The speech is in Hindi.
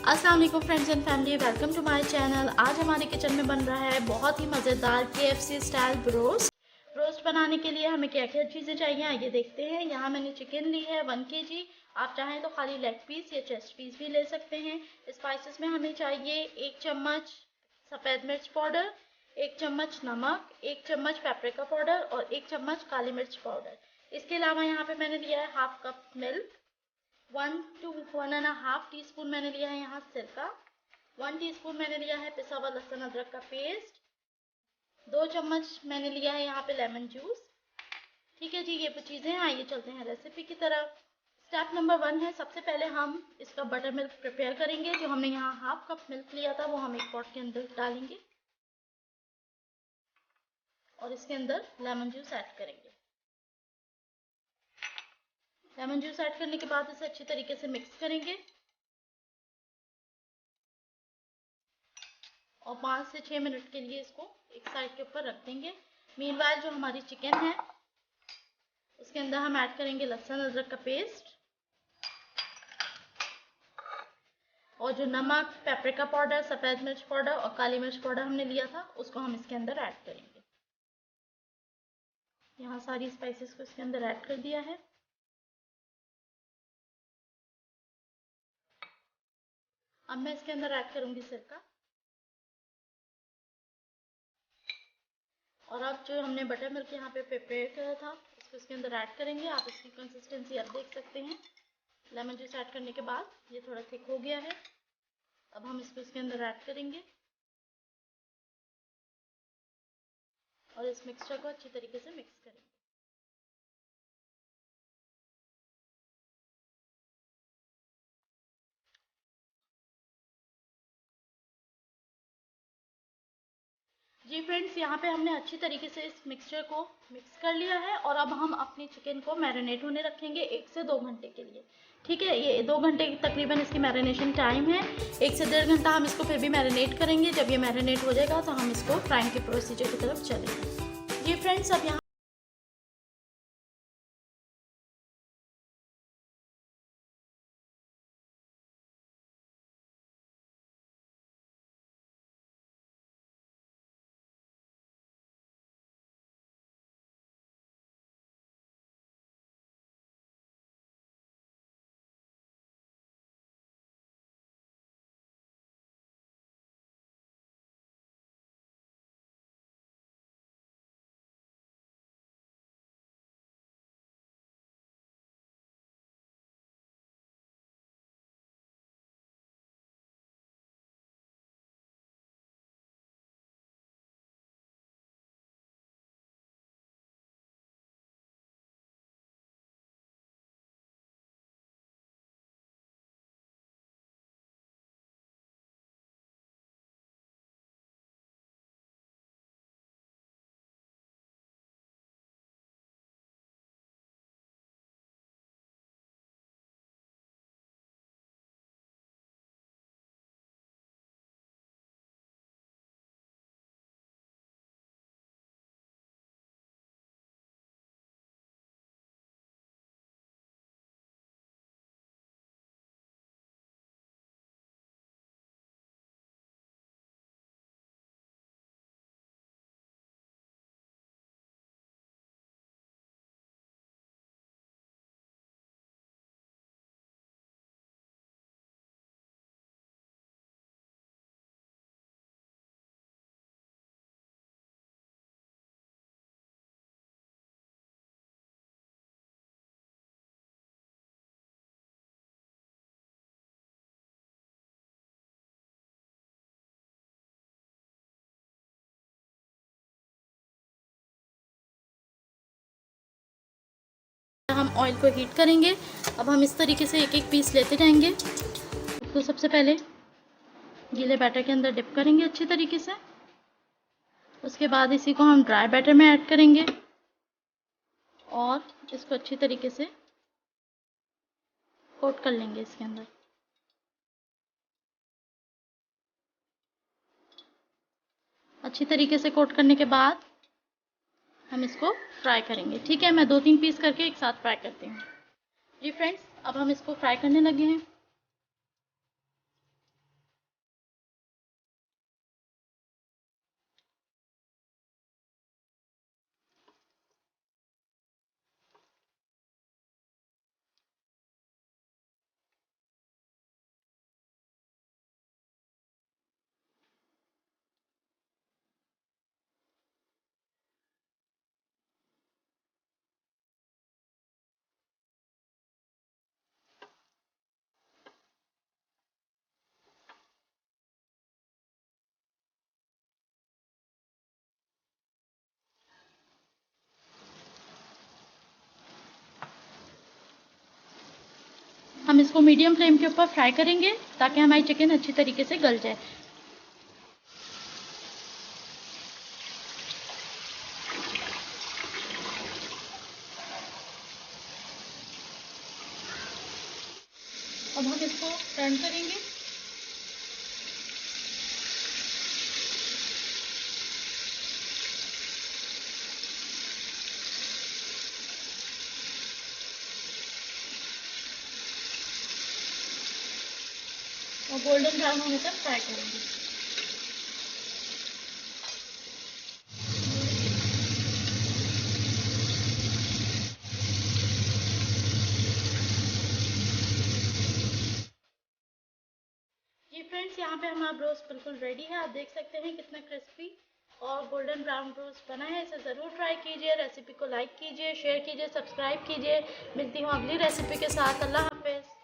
अस्सलाम वालेकुम friends and family, welcome to my channel. आज हमारे किचन में बन रहा है बहुत ही मज़ेदार KFC स्टाइल ब्रोस्ट। ब्रोस्ट बनाने के लिए हमें क्या क्या चीज़ें चाहिए आइए देखते हैं। यहाँ मैंने चिकन ली है 1 kg। आप चाहें तो खाली लेग पीस या चेस्ट पीस भी ले सकते हैं। स्पाइसेस में हमें चाहिए 1 चम्मच सफ़ेद मिर्च पाउडर, 1 चम्मच नमक, 1 चम्मच पेपरिका पाउडर और 1 चम्मच काली मिर्च पाउडर। इसके अलावा यहाँ पे मैंने लिया है half cup milk, 1 to 1.5 teaspoon मैंने लिया है यहाँ सिरका, 1 टीस्पून मैंने लिया है पिसा हुआ लहसुन अदरक का पेस्ट, 2 चम्मच मैंने लिया है यहाँ पे लेमन जूस। ठीक है जी, ये वो चीज़ें हैं। आइए चलते हैं रेसिपी की तरफ। स्टेप नंबर 1 है, सबसे पहले हम इसका बटर मिल्क प्रिपेयर करेंगे। जो हमने यहाँ हाफ कप मिल्क लिया था वो हम एक पॉट के अंदर डालेंगे और इसके अंदर लेमन जूस ऐड करेंगे। लेमन जूस ऐड करने के बाद इसे अच्छी तरीके से मिक्स करेंगे और 5 से 6 मिनट के लिए इसको एक साइड के ऊपर रख देंगे। मीनवाइल जो हमारी चिकन है उसके अंदर हम ऐड करेंगे लहसुन अदरक का पेस्ट और जो नमक, पेपरिका पाउडर, सफ़ेद मिर्च पाउडर और काली मिर्च पाउडर हमने लिया था उसको हम इसके अंदर ऐड करेंगे। यहाँ सारी स्पाइसेस को इसके अंदर ऐड कर दिया है। अब मैं इसके अंदर ऐड करूँगी सिरका और अब जो हमने बटर मिल्क यहाँ पे प्रिपेयर करा था उसको इसके अंदर ऐड करेंगे। आप इसकी कंसिस्टेंसी अब देख सकते हैं। लेमन जूस ऐड करने के बाद ये थोड़ा थिक हो गया है। अब हम इसको इसके अंदर ऐड करेंगे और इस मिक्सचर को अच्छी तरीके से मिक्स करेंगे। जी फ्रेंड्स, यहाँ पे हमने अच्छी तरीके से इस मिक्सचर को मिक्स कर लिया है और अब हम अपनी चिकन को मैरिनेट होने रखेंगे 1 से 2 घंटे के लिए। ठीक है, ये 2 घंटे तकरीबन इसकी मैरिनेशन टाइम है। 1 से 1.5 घंटा हम इसको फिर भी मैरिनेट करेंगे। जब ये मैरिनेट हो जाएगा तो हम इसको फ्राइंग के प्रोसीजर की तरफ चलेंगे। जी फ्रेंड्स, अब यहाँ हम ऑयल को हीट करेंगे। अब हम इस तरीके से एक एक पीस लेते जाएंगे। तो सबसे पहले गीले बैटर के अंदर डिप करेंगे अच्छी तरीके से। उसके बाद इसी को हम ड्राई बैटर में ऐड करेंगे और इसको अच्छी तरीके से कोट कर लेंगे इसके अंदर। अच्छी तरीके से कोट करने के बाद हम इसको फ्राई करेंगे। ठीक है, मैं 2-3 पीस करके एक साथ फ्राई करती हूँ। जी फ्रेंड्स, अब हम इसको फ्राई करने लगे हैं। हम इसको मीडियम फ्लेम के ऊपर फ्राई करेंगे ताकि हमारी चिकन अच्छी तरीके से गल जाए। अब हम इसको टर्न करेंगे। और गोल्डन ब्राउन होने तक फ्राई करेंगे। जी फ्रेंड्स, यहाँ पे हमारा ब्रोस्ट बिल्कुल रेडी है। आप देख सकते हैं कितना क्रिस्पी और गोल्डन ब्राउन ब्रोस्ट बना है। इसे ज़रूर ट्राई कीजिए। रेसिपी को लाइक कीजिए, शेयर कीजिए, सब्सक्राइब कीजिए। मिलती हूँ अगली रेसिपी के साथ। अल्लाह हाफिज़।